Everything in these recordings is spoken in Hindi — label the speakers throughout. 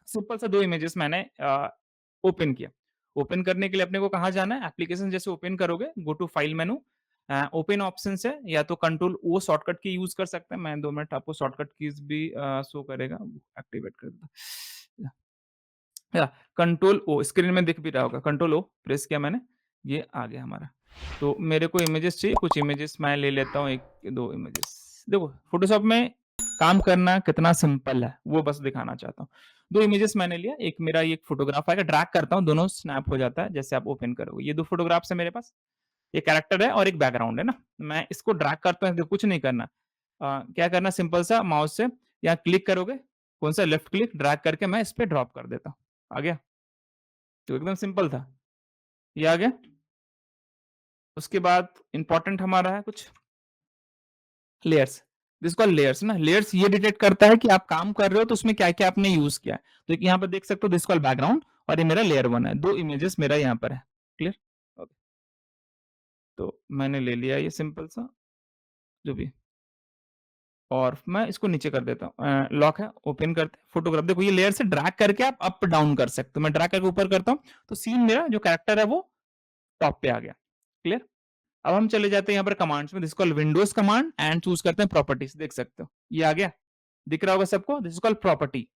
Speaker 1: सिंपल सा 2 इमेजेस मैंने ओपन किया। ओपन करने के लिए अपने को कहाँ जाना है? एप्लीकेशन जैसे ओपन करोगे, go to file menu, open options है या तो कंट्रोल ओ शॉर्टकट की यूज़ कर सकते हैं। मैं 2 मिनट आपको शॉर्टकट कीज़ भी शो करेगा, एक्टिवेट कर देता हूँ। या कंट्रोल ओ स्क्रीन में दिख भी रहा होगा, कंट्रोल ओ प्रेस किया मैंने, ये आ गया हमारा। तो मेरे को इमेजेस चाहिए, कुछ इमेजेस मैं ले लेता हूँ 1-2 इमेजेस। देखो फ़ोटोशॉप में काम करना कितना सिंपल है, वो बस दिखाना चाहता हूँ। 2 इमेजेस मैंने लिया, एक मेरा ये एक फ़ोटोग्राफ आएगा, ड्रैग करता हूँ, दोनों स्नैप हो जाता है जैसे आप ओपन करोगे। ये 2 फ़ोटोग्राफ्स हैं मेरे पास, एक कैरेक्टर है और एक बैकग्राउंड है ना। मैं इसको ड्रैग करता हूँ, देखो कुछ नहीं करना। क्या करना है सिंपल सा माउस से यहाँ क्लिक करोगे, कौन-सा लेफ्ट क्लिक ड्रैग करके मैं इस पे ड्रॉप कर देता हूँ। आ गया? तो एकदम सिंपल था। ये आ गया। उसके बाद इम्पोर्टेंट हमारा है कुछ लेयर्स। दिस कॉल्ड लेयर्स ना, लेयर्स ये डिटेक्ट करता है कि आप काम कर रहे हो तो उसमें क्या-क्या आपने यूज़ किया है। तो एक यहाँ पर देख सकते हो दिस कॉल्ड बैकग्राउंड और ये मेरा लेयर 1 है। 2 इमेजेस मेरा यहाँ पर है। क्लियर? ओके। तो मैंने ले लिया ये सिंपल सा जो भी और मैं इसको नीचे कर देता हूँ। लॉक है, ओपन करते हैं, फोटोग्राफ देखो ये लेयर से ड्रैग करके आप अप डाउन कर सकते हो। मैं ड्रैग करके ऊपर करता हूँ, तो सीन मेरा जो कैरेक्टर है वो टॉप पे आ गया। क्लियर? अब हम चले जाते हैं यहाँ पर कमांड्स में, this called Windows command and choose करते हैं प्रॉपर्टीज, देख सकते हो ये आ गया, दिख रहा होगा सबको, दिस इज कॉल्ड प्रॉपर्टी।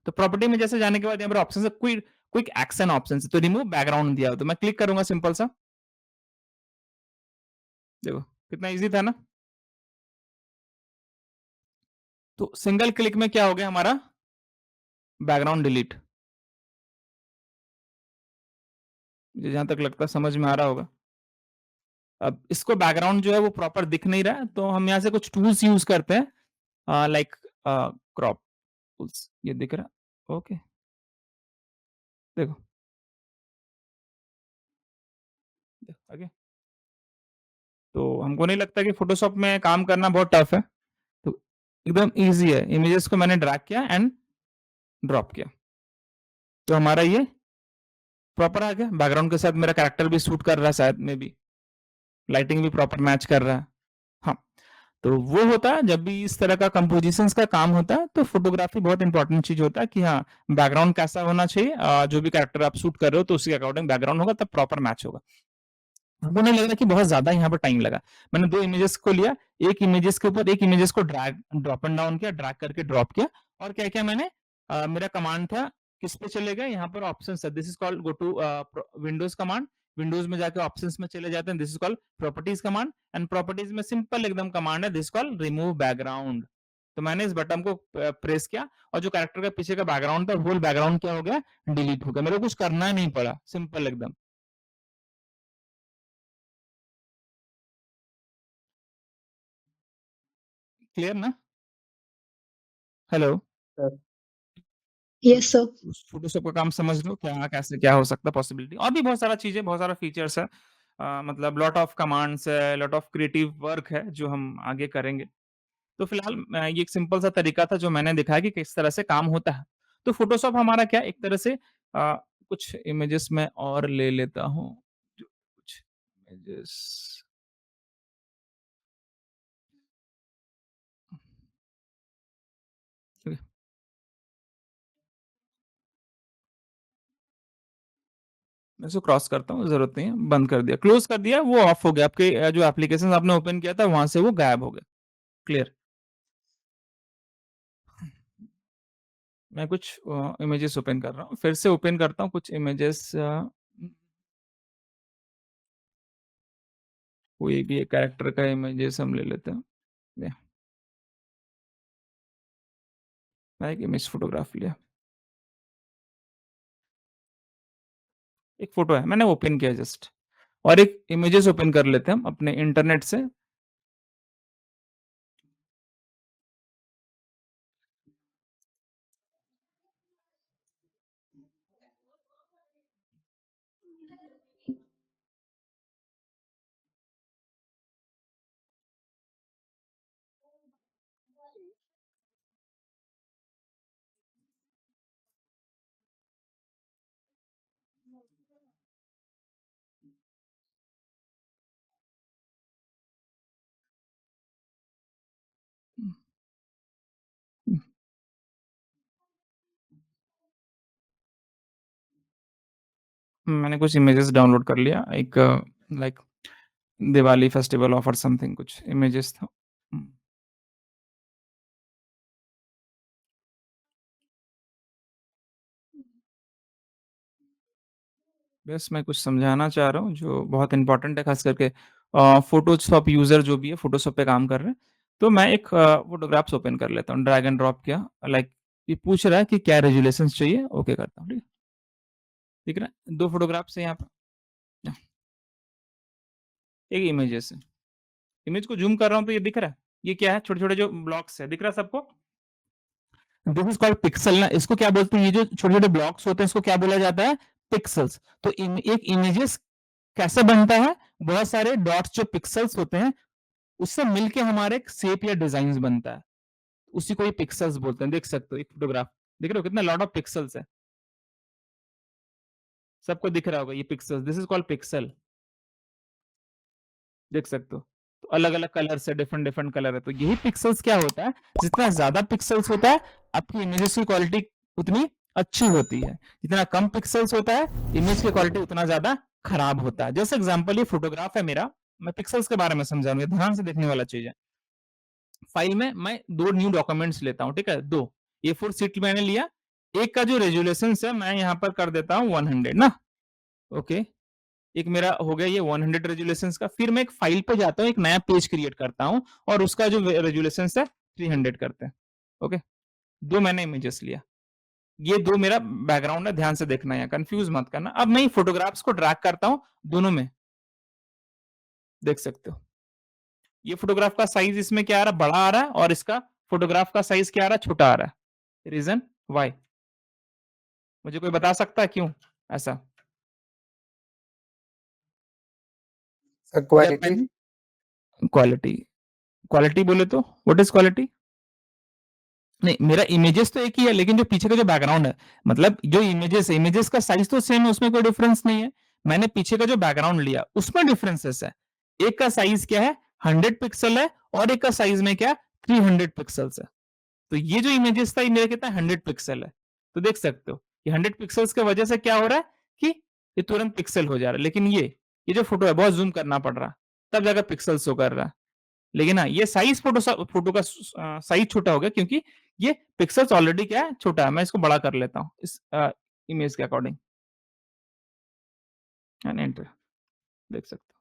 Speaker 1: तो प्रॉपर्टी में जैसे जाने के बाद यहाँ पर ऑप्शन है क्विक क्विक एक्शन ऑप्शन, तो रिमूव बैकग्राउंड दिया हो तो मैं क्लिक करूंगा सिंपल सा, देखो कितना इजी था ना। तो सिंगल क्लिक में क्या हो गया हमारा बैकग्राउंड डिलीट, जहां तक लगता है समझ में आ रहा होगा। अब इसको बैकग्राउंड जो है वो प्रॉपर दिख नहीं रहा है, तो हम यहाँ से कुछ टूल्स यूज करते हैं, लाइक क्रॉप टूल्स, ये दिख रहा है ओके। देखो आगे, तो हमको नहीं लगता कि फोटोशॉप में काम करना बहुत टफ है, तो एकदम इजी है। इमेजेस को मैंने ड्रैग किया एंड ड्रॉप किया, तो हमारा ये प्रॉपर आ गया। बैकग्राउंड के साथ मेरा कैरेक्टर भी सूट कर रहा है, शायद में भी लाइटिंग भी प्रॉपर मैच कर रहा है। हाँ, तो वो होता है जब भी इस तरह का कंपोजिशंस का काम होता है, तो फोटोग्राफी बहुत इंपॉर्टेंट चीज होता है कि हाँ बैकग्राउंड कैसा होना चाहिए, जो भी कैरेक्टर आप शूट कर रहे हो तो उसके अकॉर्डिंग बैकग्राउंड होगा तब प्रॉपर मैच होगा। हमको नहीं लग रहा कि बहुत ज्यादा यहाँ पर टाइम लगा। मैंने 2 इमेजेस को लिया, एक इमेजेस के ऊपर एक इमेजेस को ड्रैग ड्रॉप एंड डाउन किया, ड्रैग करके ड्रॉप किया और क्या किया मैंने, मेरा कमांड था किस पे चले गए, यहाँ पर ऑप्शन है, this is called go to Windows command. Windows में जाके ऑप्शंस में चले जाते हैं, this is called properties command and properties में सिंपल एकदम कमांड है, दिस कॉल्ड रिमूव बैकग्राउंड। तो मैंने इस बटन को प्रेस किया और जो कैरेक्टर का पीछे का बैकग्राउंड था होल बैकग्राउंड क्या हो गया, डिलीट हो गया। मेरे को कुछ करना ही नहीं पड़ा, सिंपल एकदम। क्लियर ना? हेलो। तो
Speaker 2: यस सर।
Speaker 1: उस फ़ोटोशॉप का काम समझ लो क्या कैसे क्या हो सकता है पॉसिबिलिटी, और भी बहुत सारा चीज़ें, बहुत सारा फीचर्स है। मतलब लॉट ऑफ कमांड्स है, लॉट ऑफ क्रिएटिव वर्क है जो हम आगे करेंगे। तो फिलहाल ये एक सिंपल सा तरीका था जो मैंने दिखाया कि किस तरह से काम होता है। तो फ़ोटोशॉप हमारा क्या एक तरह से कुछ इमेजेस मैं और ले लेता हूँ, जो कुछ इमेजेस मैं इसको क्रॉस करता हूँ, ज़रूरत नहीं है, बंद कर दिया, क्लोज़ कर दिया, वो ऑफ हो गया। आपके जो एप्लीकेशंस आपने ओपन किया था वहाँ से वो गायब हो गए। क्लियर? मैं कुछ इमेजेस ओपन कर रहा हूँ, फिर से ओपन करता हूँ कुछ इमेजेस, कोई भी एक कैरेक्टर का इमेजेस हम ले लेते हैं। या मैं एक इमेज फोटोग्राफ लिया, एक फोटो है, मैंने ओपन किया जस्ट, और एक इमेजेस ओपन कर लेते हैं हम अपने इंटरनेट से। मैंने कुछ इमेजेस डाउनलोड कर लिया, एक like Diwali festival offer something कुछ इमेजेस था। हुँ, बस मैं कुछ समझाना चाह रहा हूँ जो बहुत इम्पोर्टेंट है, ख़ास करके फ़ोटोशॉप यूज़र जो भी है, फ़ोटोशॉप पे काम कर रहे हैं। तो मैं एक फ़ोटोग्राफ्स ओपन कर लेता हूँ, ड्रैग एंड ड्रॉप किया, लाइक ये पूछ रहा है कि क्या रेज़ोल्यूशंस चाहिए, ओके करता हूँ, ठीक है? दिख रहा है? 2 फ़ोटोग्राफ्स हैं यहाँ पे, एक इमेजेस है। इमेज को ज़ूम कर रहा हूँ तो ये दिख रहा है? ये क्या है? छोटे-छोटे जो ब्लॉक्स है, दिख रहा है सबको? दिस इज़ कॉल्ड पिक्सेल ना, इसको क्या बोलते हैं? ये जो छोटे-छोटे ब्लॉक्स होते हैं, इसको क्या बोला जाता है? पिक्सेल्स। तो एक इमेजेस कैसे बनता है? बहुत सारे डॉट्स जो पिक्सेल्स होते हैं, उससे मिलके हमारा एक शेप या डिज़ाइन्स बनता है। उसी को ये पिक्सेल्स बोलते हैं, देख सकते हो एक फोटोग्राफ। देख रहे हो कितना लॉट ऑफ पिक्सेल्स है। सबको दिख रहा होगा ये pixels, this is called pixel, देख सकते हो। तो अलग-अलग कलर्स है, डिफरेंट-डिफरेंट कलर है। तो यही पिक्सेल्स क्या होता है, जितना ज़्यादा पिक्सेल्स होता है, आपकी इमेजेस की क्वालिटी उतनी अच्छी होती है। जितना कम पिक्सेल्स होता है, इमेज की क्वालिटी उतना ज़्यादा खराब होता है। जैसे एग्जांपल ये फोटोग्राफ है मेरा, मैं पिक्सेल्स के बारे में समझा रहा हूँ, ये ध्यान से देखने वाला चीज़ है। फाइल में मैं 2 न्यू डॉक्यूमेंट्स लेता हूँ, ठीक है? 2 A4 शीट मैंने लिया, एक का जो रेज़ोल्यूशंस है मैं यहाँ पर कर देता हूँ 100 ना, ओके। एक मेरा हो गया ये 100 रेज़ोल्यूशंस का, फिर मैं एक फाइल पे जाता हूँ, एक नया पेज क्रिएट करता हूँ और उसका जो रेज़ोल्यूशंस है 300 करते हैं, ओके। 2 मैंने इमेजेस लिया, ये 2 मेरा बैकग्राउंड है, ध्यान से देखना यहाँ, कन्फ्यूज़ मत करना। अब मैं ये फोटोग्राफ्स को ड्रैग करता हूँ दोनों में, देख सकते हो। ये फोटोग्राफ का साइज़ इसमें क्या आ रहा है, बड़ा आ रहा है और इसका फोटोग्राफ का साइज़ क्या आ रहा है, छोटा आ रहा है। Reason why? मुझे कोई बता सकता है क्यों ऐसा? Depth
Speaker 2: quality.
Speaker 1: And quality, quality बोले तो व्हाट इज़ क्वालिटी? नहीं, मेरा इमेजेस तो एक ही है, लेकिन जो पीछे का जो बैकग्राउंड है, मतलब जो इमेजेस है, इमेजेस का साइज़ तो सेम है, उसमें कोई डिफरेंस नहीं है। मैंने पीछे का जो बैकग्राउंड लिया, उसमें डिफरेंसेस है। एक का साइज़ क्या है, 100 पिक्सल है और एक का साइज़ में क्या 300 पिक्सेल्स है। तो ये जो इमेजेस था, ये मेरा कितना 100 पिक्सल है। तो देख सकते हो, ये 100 पिक्सेल्स की वजह से क्या हो रहा है कि ये तुरंत पिक्सल हो जा रहा है। लेकिन ये जो फ़ोटो है, बहुत ज़ूम करना पड़ रहा है, तब जाकर पिक्सल शो कर रहा है। लेकिन हाँ, ये साइज़ फ़ोटो का साइज़ छोटा हो गया क्योंकि ये पिक्सेल्स ऑलरेडी क्या है, छोटा है। मैं इसको बड़ा कर लेता हूँ इस इमेज के अकॉर्डिंग एंड एंटर, देख सकते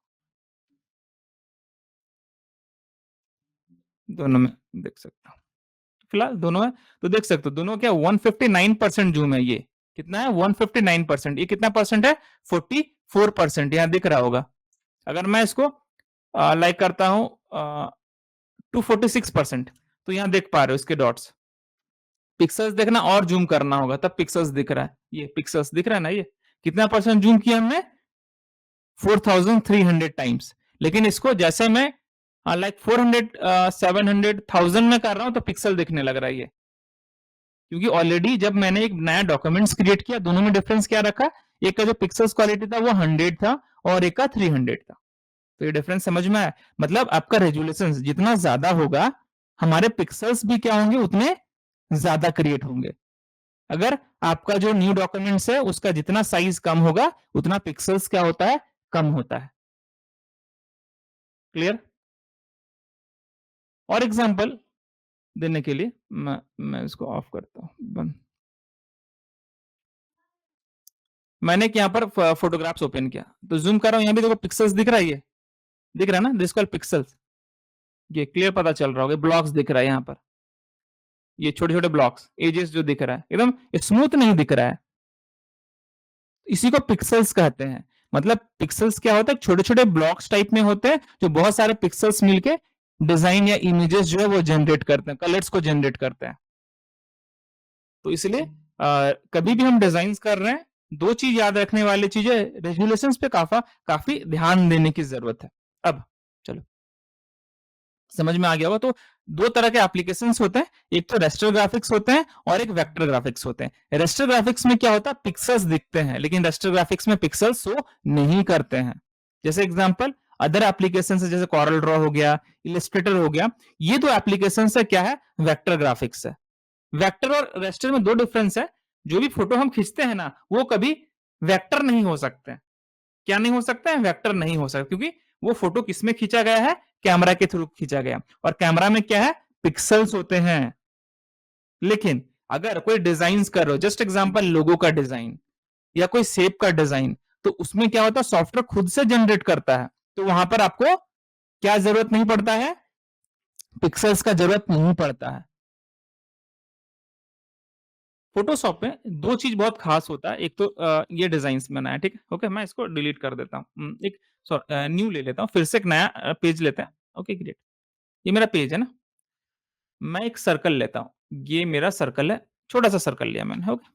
Speaker 1: हो। दोनों में देख सकते हो। फिलहाल दोनों है, तो देख सकते हो दोनों क्या 159% ज़ूम है ये। कितना है 159%, ये कितना परसेंट है 44% यहाँ दिख रहा होगा। अगर मैं इसको लाइक करता हूँ 246%, तो यहाँ देख पा रहे हो इसके डॉट्स। पिक्सेल्स देखना और ज़ूम करना होगा तब पिक्सेल्स दिख रहा है। ये पिक्सेल्स दिख रहा है ना ये? कितना परसेंट ज़ूम किया हमने? 4300 टाइम्स। लेकिन इसको जैसे मैं लाइक 400 700 1000 में कर रहा हूँ तो पिक्सल दिखने लग रहा है ये। क्योंकि ऑलरेडी जब मैंने एक नया डॉक्यूमेंट्स क्रिएट किया, दोनों में डिफरेंस क्या रखा? एक का जो पिक्सेल्स क्वालिटी था वो 100 था और एक का 300 था। तो ये डिफरेंस समझ में आया? मतलब आपका रेज़ोल्यूशन जितना ज़्यादा होगा, हमारे पिक्सेल्स भी क्या होंगे उतने ज़्यादा क्रिएट होंगे। अगर आपका जो न्यू डॉक्यूमेंट्स है उसका जितना साइज़ कम होगा, उतना पिक्सेल्स क्या होता है? कम होता है। क्लियर? और एग्ज़ाम्पल देने के लिए मैं इसको ऑफ करता हूँ, बंद। मैंने एक यहाँ पर फ़ोटोग्राफ्स ओपन किया, तो ज़ूम कर रहा हूँ, यहाँ भी देखो पिक्सेल्स दिख रहा है ये, दिख रहा है ना? This called pixels. ये क्लियर पता चल रहा होगा, ब्लॉक्स दिख रहा है यहाँ पर। ये छोटे-छोटे ब्लॉक्स, एजेस जो दिख रहा है, एकदम स्मूथ नहीं दिख रहा है। इसी को पिक्सेल्स कहते हैं। मतलब पिक्सेल्स क्या होता है, छोटे-छोटे ब्लॉक्स टाइप में होते हैं, जो बहुत सारे पिक्सेल्स मिलके डिज़ाइन या इमेजेस जो है वो जनरेट करते हैं, कलर्स को जनरेट करते हैं। तो इसलिए कभी भी हम डिज़ाइन्स कर रहे हैं, 2 चीज़ याद रखने वाली चीज़ें, रेज़ोल्यूशंस पे काफ़ी ध्यान देने की ज़रूरत है। अब चलो, समझ में आ गया होगा, तो 2 तरह के एप्लीकेशंस होते हैं, एक तो रास्टर ग्राफिक्स होते हैं और एक वेक्टर ग्राफिक्स होते हैं। रास्टर ग्राफिक्स में क्या होता है, पिक्सेल्स दिखते हैं, लेकिन रास्टर ग्राफिक्स में पिक्सेल्स शो नहीं करते हैं। जैसे एग्जांपल अदर एप्लीकेशंस है, जैसे कोरल ड्रॉ हो गया, इलस्ट्रेटर हो गया, ये 2 एप्लीकेशंस है क्या है, वेक्टर ग्राफिक्स है। वेक्टर और रास्टर में 2 डिफरेंस है, जो भी फोटो हम खींचते हैं ना, वो कभी वेक्टर नहीं हो सकते हैं। क्या नहीं हो सकता है? वेक्टर नहीं हो सकता, क्योंकि वो फोटो किसमें खींचा गया है? कैमरा के थ्रू खींचा गया, और कैमरा में क्या है? पिक्सल्स होते हैं। लेकिन अगर कोई डिजाइन कर रहे हो, जस्ट एग्जांपल लोगो का डिजाइन या कोई शेप का डिजाइन, तो उसमें क्या होता है? सॉफ्टवेयर खुद से जनरेट करता है, तो वहां पर आपको क्या जरूरत नहीं पड़ता है? पिक्सल्स का जरूरत नहीं पड़ता है। फोटोशॉप में दो चीज बहुत खास होता है, एक तो ये डिजाइन बनाया, ठीक है, ओके, मैं इसको डिलीट कर देता हूँ, एक न्यू ले लेता हूँ, फिर से एक नया पेज लेते हैं। ओके ग्रेट, ये मेरा पेज है ना, मैं एक सर्कल लेता हूँ, ये मेरा सर्कल है, छोटा सा सर्कल लिया मैंने, ओके।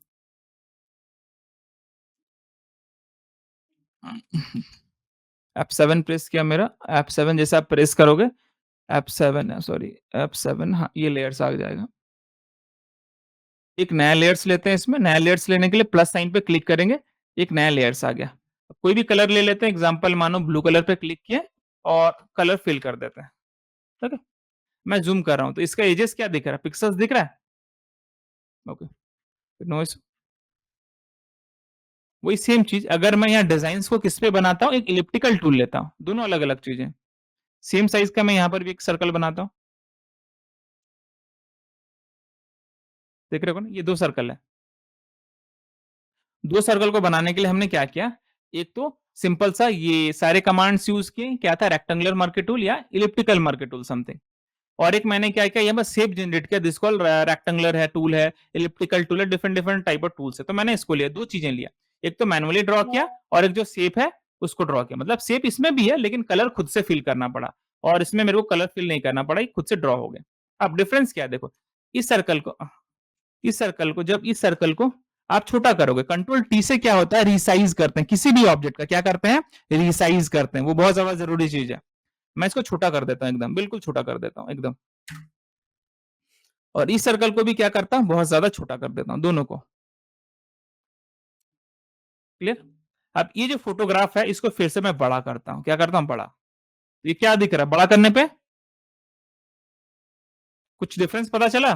Speaker 1: F7 प्रेस किया मेरा, F7 जैसे आप प्रेस करोगे, F7 है, सॉरी, F7, हाँ, ये लेयर्स आ जाएगा। एक नया लेयर्स लेते हैं, इसमें नया लेयर्स लेने के लिए प्लस साइन पे क्लिक करेंगे, एक नया लेयर्स आ गया। कोई भी कलर ले लेते हैं, एग्जांपल मानो ब्लू कलर पे क्लिक किए और कलर फिल कर देते हैं, ठीक है। मैं जूम कर रहा हूँ, तो इसका एजेस क्या दिख रहा है? पिक्सल्स दिख रहा है, ओके, नो इशू। वही सेम चीज अगर मैं यहाँ डिजाइन को किस पे बनाता हूँ, एक इलिप्टिकल टूल लेता हूँ, दोनों अलग अलग चीजें, सेम साइज का मैं यहाँ पर भी एक सर्कल बनाता हूँ, देख रहे हो ना, ये दो सर्कल है। दो सर्कल को बनाने के लिए हमने क्या किया? एक तो सिंपल सा ये सारे कमांड्स यूज किए, क्या था? रेक्टेंगुलर मार्केट टूल या इलिप्टिकल मार्केट टूल समथिंग। और एक मैंने क्या किया, ये बस शेप जनरेट किया, दिस कॉल रेक्टेंगुलर है टूल है, इलिप्टिकल टूल है, different different type of tools है, तो मैंने इसको लिया, दो चीजें लिया, एक तो मैनुअली ड्रॉ किया और एक जो शेप है उसको ड्रॉ किया। मतलब शेप इसमें भी है लेकिन कलर खुद से फिल करना पड़ा, और इसमें मेरे को कलर फिल नहीं करना पड़ा, ये खुद से ड्रॉ हो गया। अब डिफरेंस क्या है देखो, इस सर्कल को जब इस सर्कल को आप छोटा करोगे, कंट्रोल टी से क्या होता है? रिसाइज करते हैं, किसी भी ऑब्जेक्ट का क्या करते हैं? रिसाइज करते हैं, वो बहुत ज्यादा जरूरी चीज है। मैं इसको छोटा कर देता हूं, एकदम बिल्कुल छोटा कर देता हूं एकदम, और इस सर्कल को भी क्या करता हूं? बहुत ज्यादा छोटा कर देता हूं, दोनों को। क्लियर? अब ये जो फोटोग्राफ है इसको फिर से मैं बड़ा करता हूं, क्या करता हूं? बड़ा। ये क्या दिख रहा है बड़ा करने पे? कुछ डिफरेंस पता चला?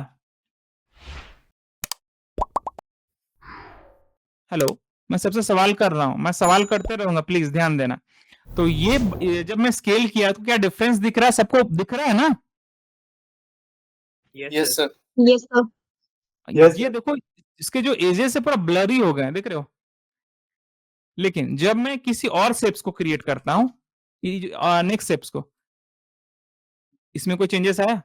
Speaker 1: हेलो, मैं सबसे सवाल कर रहा हूं, मैं सवाल करते रहूंगा, प्लीज ध्यान देना। तो ये जब मैं स्केल किया तो क्या डिफरेंस दिख रहा है? सबको दिख रहा है ना?
Speaker 2: Yes sir.
Speaker 3: Yes sir.
Speaker 1: ये देखो, इसके जो एजेस है पूरा ब्लरी हो गए हैं, देख रहे हो। लेकिन जब मैं किसी और शेप्स को क्रिएट करता हूं, नेक्स्ट शेप्स को, इसमें कोई चेंजेस आया?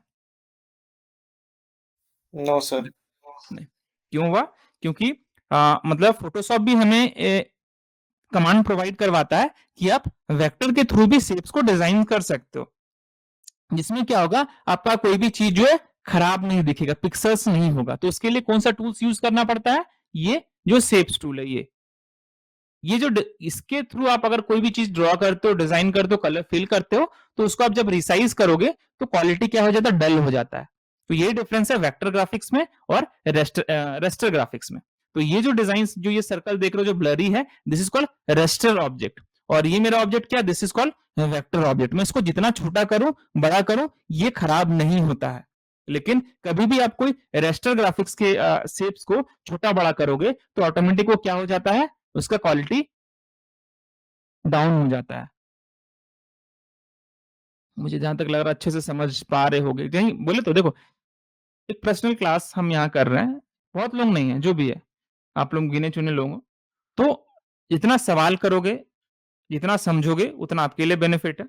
Speaker 2: No sir.
Speaker 1: नहीं। क्यों हुआ? क्योंकि मतलब फोटोशॉप भी हमें कमांड प्रोवाइड करवाता है कि आप वेक्टर के थ्रू भी शेप्स को डिजाइन कर सकते हो, जिसमें क्या होगा? आपका कोई भी चीज जो है खराब नहीं दिखेगा, पिक्सल्स नहीं होगा। तो उसके लिए कौन सा टूल्स यूज करना पड़ता है? ये जो शेप्स टूल है, ये जो इसके थ्रू आप अगर कोई भी चीज ड्रॉ करते हो, डिजाइन करते हो, कलर फिल करते हो, तो उसको आप जब रिसाइज करोगे तो क्वालिटी क्या हो जाता है? डल हो जाता है। तो ये डिफरेंस है वेक्टर ग्राफिक्स में और रेस्टर ग्राफिक्स में। तो ये जो डिजाइन, जो ये सर्कल देख रहे हो जो ब्लरी है, this is called raster object, और ये मेरा ऑब्जेक्ट क्या? This is called vector object. मैं इसको जितना छोटा करूं, बड़ा करूं, ये खराब नहीं होता है। लेकिन कभी भी आप कोई रेस्टर ग्राफिक्स के शेप्स को छोटा बड़ा करोगे तो ऑटोमेटिक वो क्या हो जाता है? उसका क्वालिटी डाउन हो जाता है। मुझे जहां तक लग रहा है अच्छे से समझ पा रहे होगे, कहीं बोले तो देखो, एक पर्सनल क्लास हम यहाँ कर रहे हैं, बहुत लोग नहीं है, जो भी है आप लोग गिने चुने लोग हो, तो जितना सवाल करोगे, जितना समझोगे, उतना आपके लिए बेनिफिट है।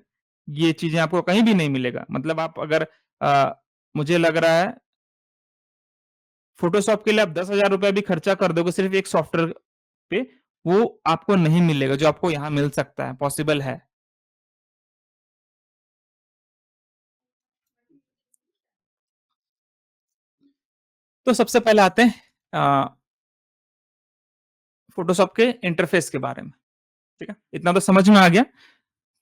Speaker 1: ये चीजें आपको कहीं भी नहीं मिलेगा। मतलब आप अगर मुझे लग रहा है फोटोशॉप के लिए आप 10,000 रुपया भी खर्चा कर दोगे सिर्फ एक सॉफ्टवेयर पे, वो आपको नहीं मिलेगा जो आपको यहाँ मिल सकता है, पॉसिबल है। तो सबसे पहले आते हैं फोटोशॉप के इंटरफेस के बारे में, ठीक है, इतना तो समझ में आ गया,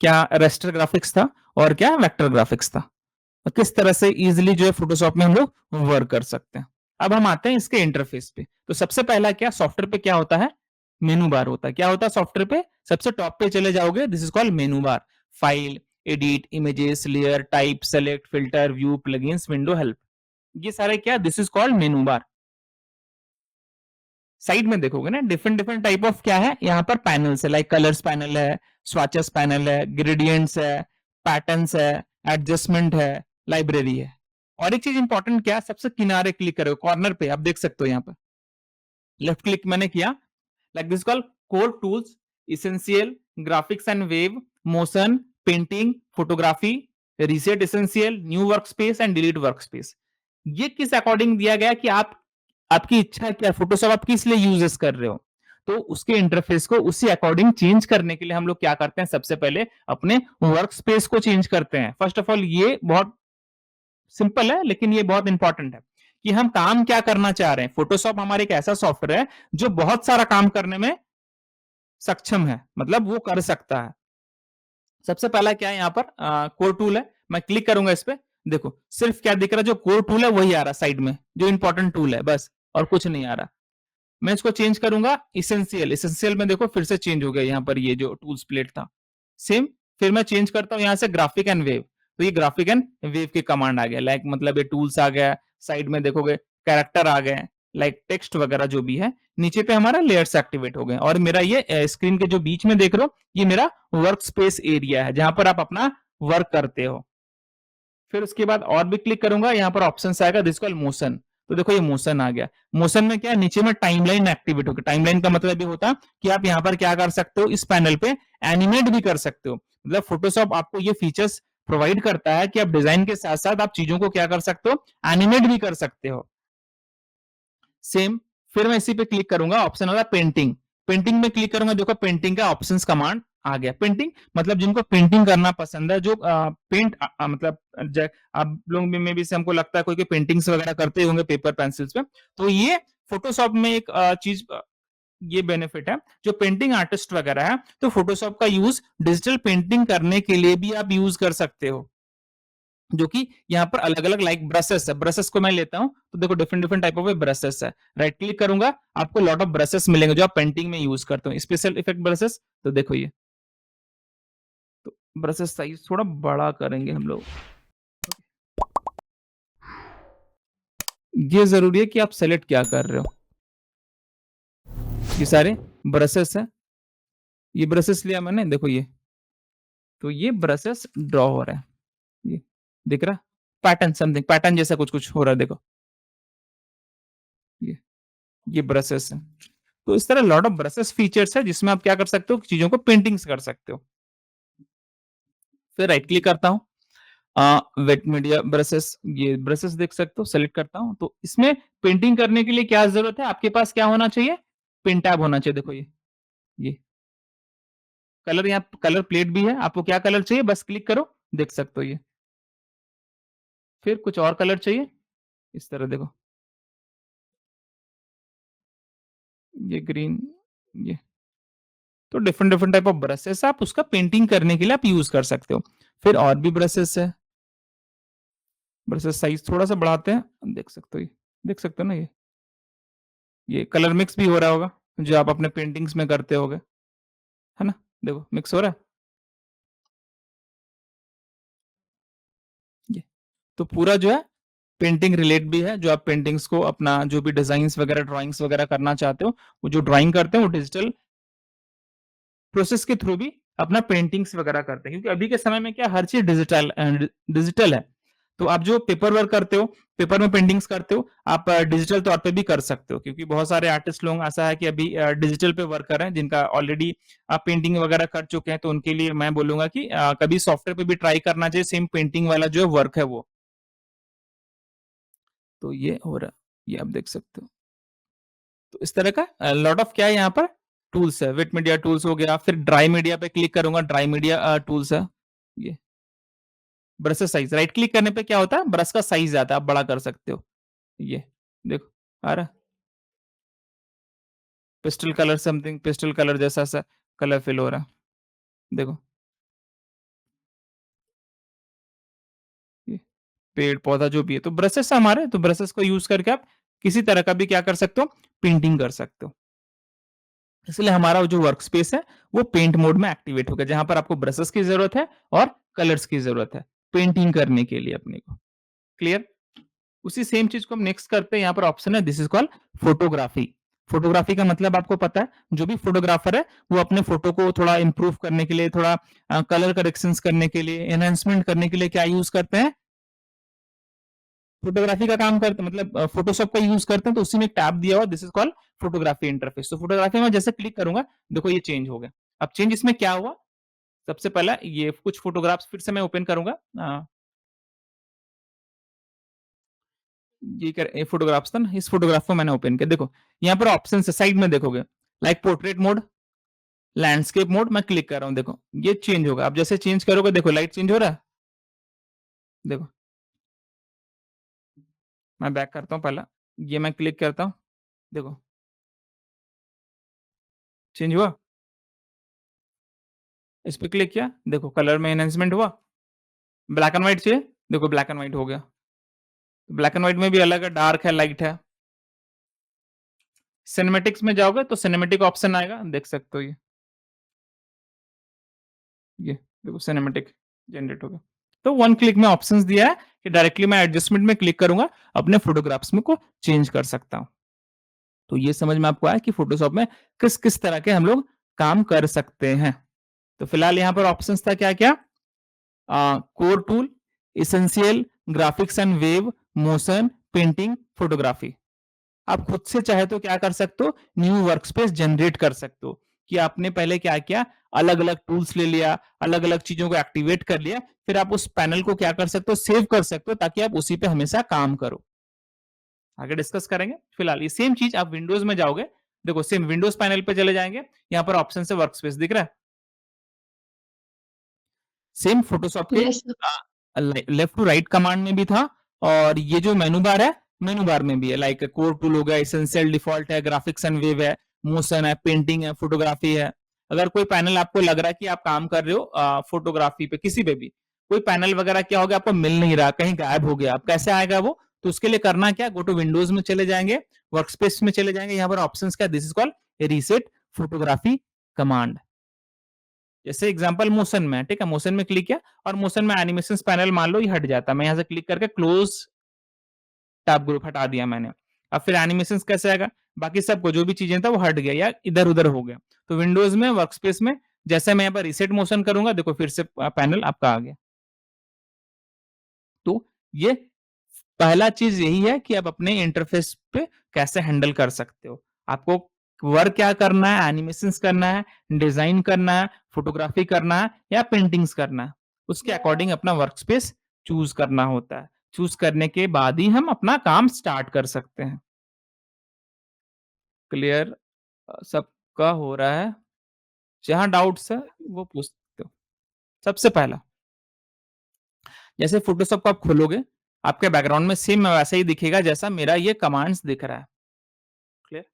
Speaker 1: क्या रेस्टर ग्राफिक्स था और क्या वेक्टर ग्राफिक्स था, और किस तरह से इजीली जो है फोटोशॉप में हम लोग वर्क कर सकते हैं। अब हम आते हैं इसके इंटरफेस पे। तो सबसे पहला क्या, सॉफ्टवेयर पे क्या होता है? मेनू बार होता है। क्या होता है सॉफ्टवेयर पे? सबसे टॉप पे चले जाओगे, this is called menu bar. File, edit, images, layer, type, select, filter, view, plugins, window, help, ये सारे क्या, this is called menu bar. Side में देखोगे ना डिफरेंट डिफरेंट टाइप ऑफ क्या है यहाँ पर पैनल्स है, लाइक कलर्स पैनल है, स्वाचेस पैनल है, ग्रेडियंट्स है, पैटर्न्स है, एडजस्टमेंट है, लाइब्रेरी है। और एक चीज इंपॉर्टेंट क्या है, सबसे किनारे क्लिक करो कॉर्नर पे, आप देख सकते हो यहाँ पर लेफ्ट क्लिक मैंने किया, like this called core tools, essential, graphics and wave, motion, painting, photography, reset essential, new workspace and delete workspace। ये किस अकॉर्डिंग दिया गया कि आप आपकी इच्छा क्या, फोटोशॉप आप किस लिए यूजेस कर रहे हो, तो उसके इंटरफेस को उसी अकॉर्डिंग चेंज करने के लिए हम लोग क्या करते हैं, सबसे पहले अपने वर्क स्पेस को चेंज करते हैं। फर्स्ट ऑफ ऑल ये बहुत सिंपल है लेकिन ये बहुत इंपॉर्टेंट है कि हम काम क्या करना चाह रहे हैं। फोटोशॉप हमारे एक ऐसा सॉफ्टवेयर है जो बहुत सारा काम करने में सक्षम है, मतलब वो कर सकता है। सबसे पहला क्या है यहाँ पर कोर टूल है, मैं क्लिक करूंगा इस पे, देखो सिर्फ क्या दिख रहा है, जो कोर टूल है वही आ रहा साइड में, जो इंपॉर्टेंट टूल है बस, और कुछ नहीं आ रहा। मैं इसको चेंज करूंगा इसेंशियल, इसेंशियल में देखो फिर से चेंज हो गया यहाँ पर, ये जो टूल्स प्लेट था सेम। फिर मैं चेंज करता हूँ यहाँ से ग्राफिक एंड वेव, तो ये ग्राफिक एंड वेव के कमांड आ गया, लाइक मतलब ये टूल्स आ गया, साइड में देखोगे कैरेक्टर आ गए, लाइक टेक्स्ट वगैरह जो भी है, नीचे पे हमारा लेयर्स एक्टिवेट हो गए, और मेरा ये स्क्रीन के जो बीच में देख रहे हो ये मेरा वर्क स्पेस एरिया है जहां पर आप अपना वर्क करते हो। फिर उसके बाद और भी क्लिक करूंगा, यहाँ पर ऑप्शन आएगा दिस कॉल मोशन, तो देखो ये मोशन आ गया। मोशन में क्या है, नीचे में टाइमलाइन एक्टिवेट होगी, टाइमलाइन का मतलब ये होता है कि आप यहाँ पर क्या कर सकते हो, इस पैनल पे एनिमेट भी कर सकते हो, मतलब फोटोशॉप आपको ये फीचर्स प्रोवाइड करता है कि आप डिजाइन के साथ साथ आप चीजों को क्या कर सकते हो, एनिमेट भी कर सकते हो। सेम, फिर मैं इसी पे क्लिक करूंगा, ऑप्शन होगा पेंटिंग, पेंटिंग में क्लिक करूंगा, देखो पेंटिंग का ऑप्शंस कमांड आ गया। पेंटिंग मतलब जिनको पेंटिंग करना पसंद है, जो पेंट मतलब आप लोग में भी से हमको लगता है कोई पेंटिंग्स वगैरह करते होंगे पेपर पेंसिल्स पे, तो ये फोटोशॉप में एक चीज ये बेनिफिट है, जो पेंटिंग आर्टिस्ट वगैरह है तो फोटोशॉप का यूज डिजिटल पेंटिंग करने के लिए भी आप यूज कर सकते हो, जो कि यहाँ पर अलग अलग लाइक ब्रशेस है, ब्रशेस को मैं लेता हूं तो देखो different different type of brushes है, राइट क्लिक करूंगा आपको लॉट ऑफ ब्रशेस मिलेंगे जो आप पेंटिंग में यूज करते हो, स्पेशल इफेक्ट ब्रशेस, तो देखो ये, तो ब्रशेस साइज थोड़ा बड़ा करेंगे हम लोग, ये जरूरी है कि आप सेलेक्ट क्या कर रहे हो, ये सारे ब्रशेस है, ये ब्रशेस लिया मैंने, देखो ये, तो ये ब्रशेस ड्रॉ हो रहा है, ये दिख रहा, पैटर्न समथिंग पैटर्न जैसा कुछ कुछ हो रहा है, देखो ये ये ब्रशेस है। तो इस तरह लॉट ऑफ ब्रशेस फीचर्स है जिसमें आप क्या कर सकते हो, चीजों को पेंटिंग्स कर सकते हो। फिर राइट क्लिक करता हूँ, वेट मीडिया ब्रशेस, ये ब्रशेस देख सकते हो, सेलेक्ट करता हूँ, तो इसमें पेंटिंग करने के लिए क्या जरूरत है, आपके पास क्या होना चाहिए, पेन टैब होना चाहिए, देखो ये कलर, यहाँ कलर प्लेट भी है, आपको क्या कलर चाहिए बस क्लिक करो, देख सकते हो ये। फिर कुछ और कलर चाहिए, इस तरह देखो, ये ग्रीन, ये, तो different different type of brushes आप उसका पेंटिंग करने के लिए आप यूज कर सकते हो। फिर और भी ब्रशेस है, ब्रशेस साइज थोड़ा सा बढ़ाते हैं, देख सकते हो ये, देख सकते हो ना ये कलर मिक्स भी हो रहा होगा जो आप अपने पेंटिंग्स में करते होगे, है ना, देखो मिक्स हो रहा है ये, तो पूरा जो है पेंटिंग रिलेट भी है, जो आप पेंटिंग्स को अपना जो भी डिजाइन्स वगैरह ड्राइंग्स वगैरह करना चाहते हो, वो जो ड्राइंग करते हैं वो डिजिटल प्रोसेस के थ्रू भी अपना पेंटिंग्स वगैरह करते हैं, क्योंकि अभी के समय में क्या हर चीज डिजिटल डिजिटल है, तो आप जो पेपर वर्क करते हो, पेपर में पेंटिंग्स करते हो, आप डिजिटल तौर पे भी कर सकते हो, क्योंकि बहुत सारे आर्टिस्ट लोग ऐसा है कि अभी डिजिटल पे वर्क कर रहे हैं, जिनका ऑलरेडी आप पेंटिंग वगैरह कर चुके हैं, तो उनके लिए मैं बोलूंगा कि कभी सॉफ्टवेयर पे भी ट्राई करना चाहिए, सेम पेंटिंग वाला जो है वर्क है वो, तो ये हो रहा है, ये आप देख सकते हो। तो इस तरह का लॉट ऑफ क्या है यहाँ पर टूल्स है, वेट मीडिया टूल्स हो गया, फिर ड्राई मीडिया पे क्लिक करूंगा, ड्राई मीडिया टूल्स है, ये ब्रश साइज, राइट क्लिक करने पे क्या होता है, ब्रश का साइज आता है, आप बड़ा कर सकते हो, ये देखो आ रहा है, pastel colour something, pastel colour जैसा सा कलर फिल हो रहा है, देखो ये पेड़ पौधा जो भी है, तो ब्रशेस हमारे, तो ब्रशेस को यूज करके आप किसी तरह का भी क्या कर सकते हो, पेंटिंग कर सकते हो। इसलिए हमारा जो वर्क स्पेस है वो पेंट मोड में एक्टिवेट होगा, जहां पर आपको ब्रशेस की जरूरत है और कलर्स की जरूरत है पेंटिंग करने के लिए अपने को, क्लियर। उसी सेम चीज को हम नेक्स्ट करते हैं, यहाँ पर ऑप्शन है this is called photography. Photography का मतलब आपको पता है, जो भी फोटोग्राफर है, वो अपने फोटो को थोड़ा इम्प्रूव करने के लिए, थोड़ा कलर करेक्शंस करने के लिए, एनहांसमेंट करने के लिए क्या यूज करते हैं? फोटोग्राफी का काम करते हैं, मतलब फोटोशॉप का यूज करते हैं, तो उसी में एक टैब दिया हुआ, this is called photography interface. तो फोटोग्राफी में जैसे क्लिक करूंगा, देखो ये चेंज हो गया। अब चेंज इसमें क्या हुआ? सबसे पहला ये कुछ फोटोग्राफ्स फिर से मैं ओपन करूंगा। ये कर ये फोटोग्राफ्स था ना, इस फोटोग्राफ को मैंने ओपन किया। देखो यहाँ पर ऑप्शन है, साइड में देखोगे, like portrait mode, landscape mode, मैं क्लिक कर रहा हूँ, देखो ये चेंज होगा। अब जैसे चेंज करोगे, देखो लाइट चेंज हो रहा है। देखो मैं बैक करता हूँ पहला, ये मैं क्लिक करता हूँ, देखो चेंज हुआ। इस पे क्लिक किया, देखो कलर में एनहेंसमेंट हुआ। ब्लैक एंड व्हाइट चाहिए, देखो ब्लैक एंड व्हाइट हो गया। ब्लैक एंड व्हाइट में भी अलग है, डार्क है, लाइट है। सिनेमैटिक्स में जाओगे तो सिनेमैटिक ऑप्शन आएगा, देख सकते हो ये देखो सिनेमैटिक जनरेट हो गया। तो वन क्लिक में ऑप्शंस दिया है कि डायरेक्टली मैं एडजस्टमेंट में क्लिक करूंगा, अपने फोटोग्राफ्स में को चेंज कर सकता हूं। तो ये समझ में आपको आया कि फोटोशॉप में किस किस तरह के हम लोग काम कर सकते हैं। तो फिलहाल यहाँ पर ऑप्शंस था क्या क्या? Core tool, essential, graphics and wave, motion, painting, photography. आप खुद से चाहे तो क्या कर सकते हो, न्यू वर्कस्पेस जनरेट कर सकते हो, कि आपने पहले क्या किया, अलग अलग टूल्स ले लिया, अलग अलग चीजों को एक्टिवेट कर लिया, फिर आप उस पैनल को क्या कर सकते हो, सेव कर सकते हो, ताकि आप उसी पे हमेशा काम करो। आगे डिस्कस करेंगे। फिलहाल ये सेम चीज आप विंडोज में जाओगे, देखो सेम विंडोज पैनल पे चले जाएंगे, यहाँ पर ऑप्शन से वर्कस्पेस दिख रहा है, सेम फोटोशॉप के
Speaker 2: yes sir.
Speaker 1: Left to right command में भी था, और ये जो मेनू बार है, मेनू बार में भी है, लाइक कोर टूल हो गया, एसेंशियल, डिफॉल्ट है, ग्राफिक्स एंड वेव है, मोशन है, पेंटिंग है, फोटोग्राफी है। अगर कोई पैनल आपको लग रहा है कि आप काम कर रहे हो फोटोग्राफी पे, किसी पे भी कोई पैनल वगैरह क्या हो गया, आपको मिल नहीं रहा, कहीं गायब हो गया, अब कैसे आएगा वो? तो उसके लिए करना क्या, गो टू विंडोज में चले जाएंगे, वर्कस्पेस में चले जाएंगे, यहाँ पर ऑप्शन क्या, this is called reset photography command. जैसे एग्जांपल मोशन में, ठीक है, मोशन में क्लिक किया, और मोशन में एनिमेशन पैनल मान लो ये हट जाता, मैं यहाँ से क्लिक करके क्लोज टैब ग्रुप हटा दिया मैंने। अब फिर एनिमेशन कैसे आएगा, बाकी सबको जो भी चीजें था वो हट गया या इधर उधर हो गया। तो विंडोज में वर्कस्पेस में जैसे मैं यहाँ पर रिसेट मोशन करूंगा, देखो फिर से पैनल आपका आ गया। तो ये पहला चीज यही है कि आप अपने इंटरफेस पे कैसे हैंडल कर सकते हो। आपको वर्क क्या करना है, एनिमेशंस करना है, डिजाइन करना है, फोटोग्राफी करना है, या पेंटिंग्स करना है, उसके अकॉर्डिंग अपना वर्क स्पेस चूज करना होता है। चूज करने के बाद ही हम अपना काम स्टार्ट कर सकते हैं। क्लियर सबका हो रहा है? जहां डाउट्स है वो पूछ सकते हो। सबसे पहला, जैसे फोटोशॉप को आप खोलोगे, आपके बैकग्राउंड में सेम वैसा ही दिखेगा जैसा मेरा ये कमांड्स दिख रहा है। क्लियर?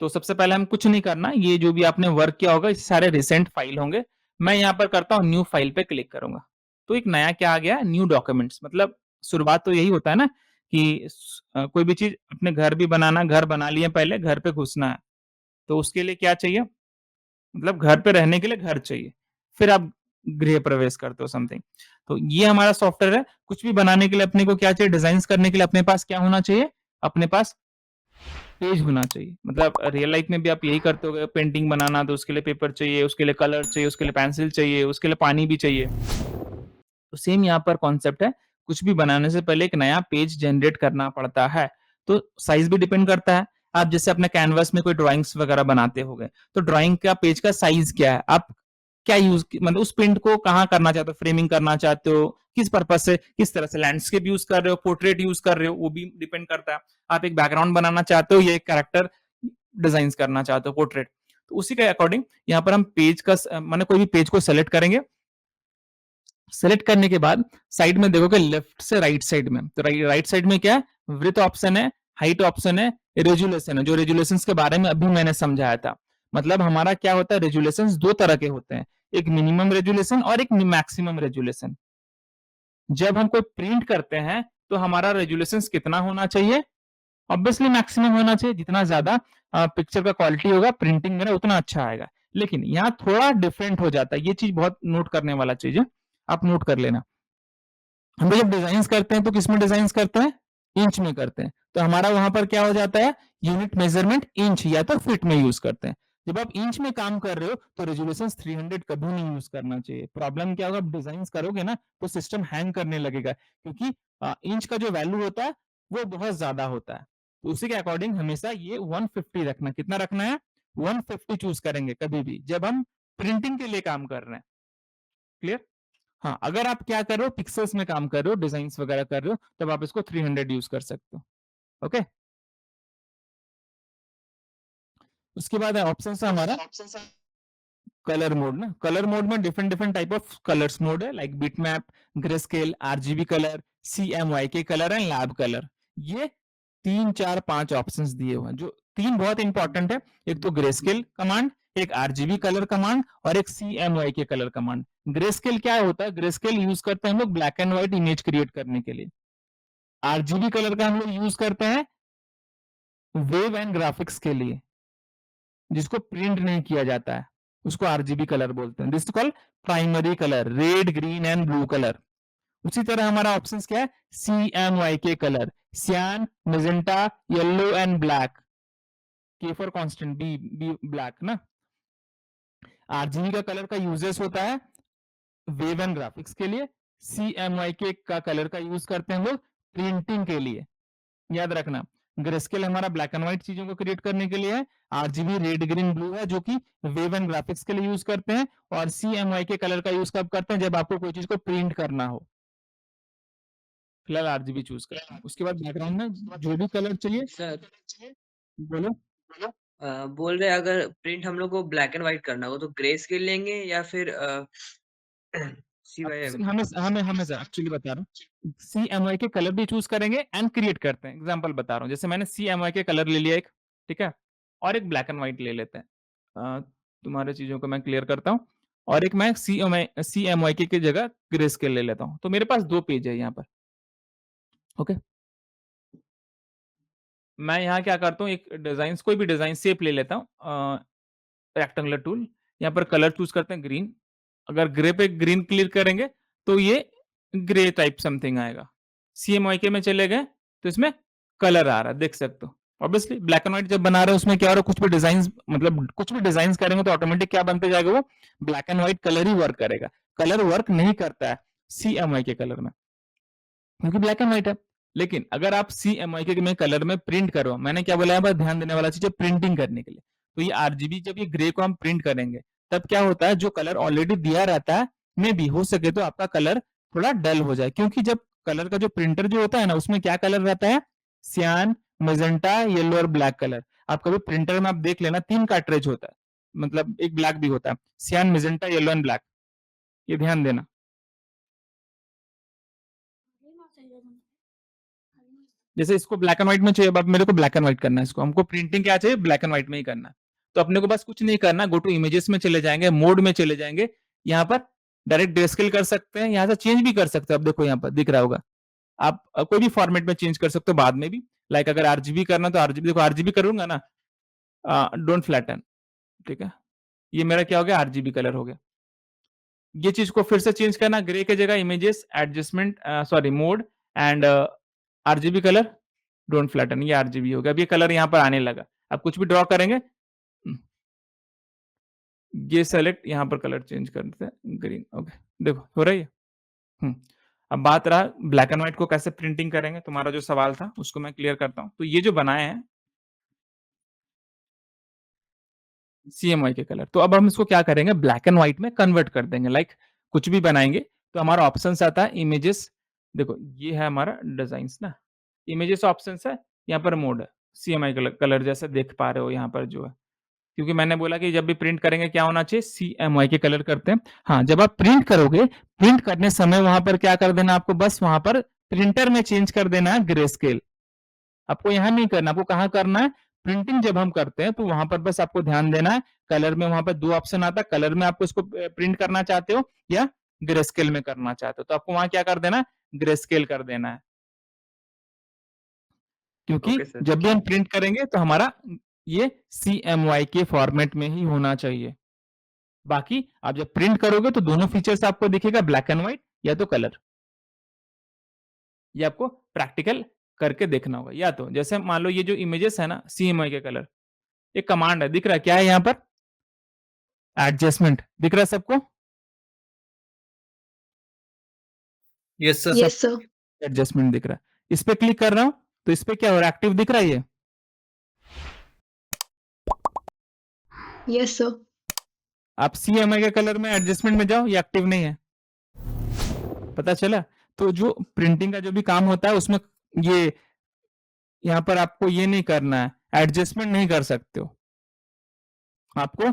Speaker 1: तो सबसे पहले हम कुछ नहीं करना, ये जो भी आपने वर्क किया होगा, ये सारे रिसेंट फाइल होंगे। मैं यहाँ पर करता हूँ न्यू फाइल पे क्लिक करूंगा, तो एक नया क्या आ गया, न्यू डॉक्यूमेंट्स। मतलब शुरुआत तो यही होता है ना कि कोई भी चीज, अपने घर भी बनाना, घर बना लिए, पहले घर पे घुसना है, तो उसके लिए क्या चाहिए, मतलब घर पे रहने के लिए घर चाहिए, फिर आप गृह प्रवेश करते हो समथिंग। तो ये हमारा सॉफ्टवेयर है। कुछ भी बनाने के लिए अपने को क्या चाहिए, डिजाइन करने के लिए अपने पास क्या होना चाहिए, अपने पास पेज होना चाहिए। मतलब रियल लाइफ में भी आप यही करते हो, पेंटिंग बनाना तो उसके लिए पेपर चाहिए, उसके लिए कलर चाहिए, उसके लिए पेंसिल चाहिए, उसके लिए पानी भी चाहिए। तो सेम यहाँ पर कॉन्सेप्ट है, कुछ भी बनाने से पहले एक नया पेज जनरेट करना पड़ता है। तो साइज भी डिपेंड करता है। आप जैसे अपने कैनवस में कोई ड्राइंग्स वगैरह बनाते हो, तो ड्राइंग का पेज का साइज क्या है, आप क्या यूज, मतलब उस प्रिंट को कहाँ करना चाहते हो, फ्रेमिंग करना चाहते हो, किस पर्पज से, किस तरह से, लैंडस्केप यूज कर रहे हो, पोर्ट्रेट यूज कर रहे हो, वो भी डिपेंड करता है। आप एक बैकग्राउंड बनाना चाहते हो या एक कैरेक्टर डिजाइन करना चाहते हो, पोर्ट्रेट, तो उसी के अकॉर्डिंग यहाँ पर हम पेज का माने कोई भी पेज को सेलेक्ट करेंगे। सेलेक्ट करने के बाद साइड में देखोगे, लेफ्ट से राइट साइड में, तो राइट साइड में क्या है, विड्थ ऑप्शन है, हाइट ऑप्शन है, रेजुलेशन है, जो रेजुलेशन के बारे में अभी मैंने समझाया था। मतलब हमारा क्या होता है, रेजुलेशन दो तरह के होते हैं, एक मिनिमम रेजुलेशन और एक मैक्सिमम रेजुलेशन। जब हम कोई प्रिंट करते हैं तो हमारा रेजुलेशन कितना होना चाहिए, ऑब्वियसली मैक्सिमम होना चाहिए। जितना ज्यादा पिक्चर का क्वालिटी होगा प्रिंटिंग में उतना अच्छा आएगा। लेकिन यहाँ थोड़ा डिफरेंट हो जाता है, ये चीज बहुत नोट करने वाला चीज है, आप नोट कर लेना। हम जब डिजाइन करते हैं तो किसमें डिजाइन करते हैं, इंच में करते हैं, तो हमारा वहां पर क्या हो जाता है, यूनिट मेजरमेंट इंच या तो फीट में यूज करते हैं। जब आप इंच में काम कर रहे हो तो रेजोल्यूशन 300 कभी नहीं यूज करना चाहिए। प्रॉब्लम क्या होगा, आप डिजाइन करोगे ना तो सिस्टम हैंग करने लगेगा, क्योंकि इंच का जो वैल्यू होता है वो बहुत ज्यादा होता है। तो उसी के अकॉर्डिंग हमेशा ये 150 रखना, कितना रखना है, 150 चूज करेंगे कभी भी जब हम प्रिंटिंग के लिए काम कर रहे हैं। क्लियर? हाँ, अगर आप क्या कर रहे हो, पिक्सल्स में काम कर रहे हो, डिजाइन वगैरह कर रहे हो, तब आप इसको 300 यूज कर सकते हो। ओके, उसके बाद ऑप्शन है हमारा कलर मोड ना। कलर मोड में different different type of colours mode है, like bit map, grey scale, RGB colour, CMYK colour and lab colour. ये 3 4 5 ऑप्शंस दिए हुए हैं, जो तीन बहुत इंपॉर्टेंट है। एक तो ग्रे स्केल कमांड, एक आरजीबी कलर कमांड और एक CMYK colour command. Grey scale क्या होता है, ग्रे स्केल यूज करते हैं हम लोग black and white image create करने के लिए। आरजीबी कलर का हम लोग यूज करते हैं वेव एंड ग्राफिक्स के लिए, जिसको प्रिंट नहीं किया जाता है, उसको आरजीबी कलर बोलते हैं। This called primary colour, red green and blue colour. उसी तरह हमारा ऑप्शंस क्या है, CMYK कलर, सियान, मेजेंटा, येलो एंड ब्लैक। के फॉर कांस्टेंट, बी ब्लैक ना। आरजीबी का कलर का यूजेस होता है वेव एंड ग्राफिक्स के लिए। CMYK का कलर का यूज करते हैं हम लोग प्रिंटिंग के लिए। याद रखना, ग्रेस्केल हमारा ब्लैक एंड व्हाइट चीजों को क्रिएट करने के लिए है, आरजीबी रेड ग्रीन ब्लू है जो कि वेव एंड ग्राफिक्स के लिए यूज करते हैं, और CMYK कलर का यूज कब करते हैं, जब आपको कोई चीज को प्रिंट करना हो। फिलहाल आरजीबी चूज करते हैं। उसके बाद बैकग्राउंड में जो भी कलर चाहिए
Speaker 2: सर
Speaker 1: बोलो।
Speaker 2: बोल रहे अगर प्रिंट हम लोग को ब्लैक एंड व्हाइट करना हो तो ग्रे स्केल लेंगे या फिर
Speaker 1: अब
Speaker 2: CYM।
Speaker 1: हमें हमें हमें एक्चुअली बता रहा हूँ, CMYK कलर भी चूज करेंगे एंड क्रिएट करते हैं। एग्जांपल बता रहा हूँ, जैसे मैंने CMYK कलर ले लिया एक, ठीक है, और एक ब्लैक एंड व्हाइट ले लेते हैं। तुम्हारे चीजों को मैं क्लियर करता हूँ, और एक मैं CMYK की जगह ग्रे स्केल ले लेता हूँ। तो मेरे पास दो पेज है यहाँ पर। ओके, मैं यहाँ क्या करता हूँ, एक डिजाइन, कोई भी डिजाइन शेप ले लेता हूँ, रेक्टेंगुलर टूल, यहाँ पर कलर चूज करते हैं ग्रीन। अगर ग्रे पे ग्रीन क्लिक करेंगे तो ये ग्रे टाइप समथिंग आएगा। CMYK में चले गए तो इसमें कलर आ रहा है, देख सकते हो। ऑब्वियसली ब्लैक एंड व्हाइट जब बना रहे हो उसमें क्या हो रहा है, कुछ भी डिजाइन, मतलब कुछ भी डिजाइन करेंगे तो ऑटोमेटिक क्या बनते जाएगा, वो black and white colour he work करेगा। कलर वर्क नहीं करता है CMYK कलर में, क्योंकि ब्लैक एंड व्हाइट है। लेकिन अगर आप CMYK में कलर में प्रिंट करो, मैंने क्या बोला है, बस ध्यान देने वाला चीज है प्रिंटिंग करने के लिए। तो ये आरजीबी, जब ये ग्रे को हम प्रिंट करेंगे तब क्या होता है, जो कलर ऑलरेडी दिया रहता है में भी हो सके तो आपका कलर थोड़ा डल हो जाए, क्योंकि जब कलर का जो प्रिंटर जो होता है ना, उसमें क्या कलर रहता है, सियान, मेजेंटा, येलो और ब्लैक कलर। आप कभी प्रिंटर में आप देख लेना, 3 कार्ट्रिज होता है, मतलब एक ब्लैक भी होता है, सियान, मेजेंटा, येलो एंड ब्लैक। ये ध्यान देना। जैसे इसको ब्लैक एंड व्हाइट में चाहिए, अब मेरे को ब्लैक एंड व्हाइट करना है, इसको हमको प्रिंटिंग क्या चाहिए, ब्लैक एंड व्हाइट में ही करना है। तो अपने को बस कुछ नहीं करना, गो टू इमेजेस में चले जाएंगे, मोड में चले जाएंगे, यहाँ पर डायरेक्ट ग्रेस्केल कर सकते हैं, यहाँ से चेंज भी कर सकते हैं। अब देखो यहाँ पर दिख रहा होगा, आप कोई भी फॉर्मेट में चेंज कर सकते हो बाद में भी। लाइक अगर आरजीबी करना तो आरजीबी, देखो आरजीबी करूंगा ना, डोंट फ्लैटन, ठीक है, ये मेरा क्या हो गया, आरजीबी कलर हो गया। ये चीज को फिर से चेंज करना, ग्रे के जगह images, adjustment, sorry mode and RGB colour, don't flatten, ये आरजीबी हो गया। अब ये कलर यहाँ पर आने लगा। अब कुछ भी ड्रॉ करेंगे, ये सेलेक्ट, यहाँ पर कलर चेंज करते हैं ग्रीन। ओके, देखो हो रही है। अब बात रहा ब्लैक एंड व्हाइट को कैसे प्रिंटिंग करेंगे, तुम्हारा जो सवाल था उसको मैं क्लियर करता हूँ। तो ये जो बनाए हैं CMY के कलर, तो अब हम इसको क्या करेंगे, ब्लैक एंड व्हाइट में कन्वर्ट कर देंगे। लाइक कुछ भी बनाएंगे तो हमारा ऑप्शन आता है इमेजेस, देखो ये है हमारा डिजाइन ना, इमेजेस ऑप्शन है, यहाँ पर मोड है CMY कलर जैसे देख पा रहे हो यहाँ पर जो है, क्योंकि मैंने बोला कि जब भी प्रिंट करेंगे क्या होना चाहिए, CMY के कलर करते हैं। हाँ, जब आप प्रिंट करोगे, प्रिंट करने समय वहां पर क्या कर देना आपको, बस वहां पर प्रिंटर में चेंज कर देना है ग्रे स्केल। आपको यहाँ नहीं करना, आपको कहाँ करना है, प्रिंटिंग जब हम करते हैं तो वहां पर बस आपको ध्यान देना है, कलर में वहां पर दो ऑप्शन आता है, कलर में आपको इसको प्रिंट करना चाहते हो या ग्रे स्केल में करना चाहते हो, तो आपको वहां क्या कर देना है, ग्रे स्केल कर देना है। क्योंकि
Speaker 2: ओके सर।
Speaker 1: जब भी हम प्रिंट करेंगे तो हमारा ये CMY के फॉर्मेट में ही होना चाहिए। बाकी आप जब प्रिंट करोगे तो दोनों फीचर्स आपको दिखेगा, ब्लैक एंड व्हाइट या तो कलर। ये आपको प्रैक्टिकल करके देखना होगा। या तो जैसे मान लो ये जो इमेजेस है ना CMYK के कलर, एक कमांड है, दिख रहा है क्या है यहाँ पर? एडजस्टमेंट दिख रहा है सबको?
Speaker 2: Yes sir.
Speaker 3: Yes sir.
Speaker 1: Adjustment दिख रहा है। इस पे क्लिक कर रहा हूं तो इस पे क्या हो रहा है? एक्टिव दिख रहा है ये?
Speaker 3: Yes sir.
Speaker 1: आप CMYK के कलर में एडजस्टमेंट में जाओ, ये एक्टिव नहीं है। पता चला? तो जो प्रिंटिंग का जो भी काम होता है उसमें ये यहाँ पर आपको ये नहीं करना है, एडजस्टमेंट नहीं कर सकते हो। आपको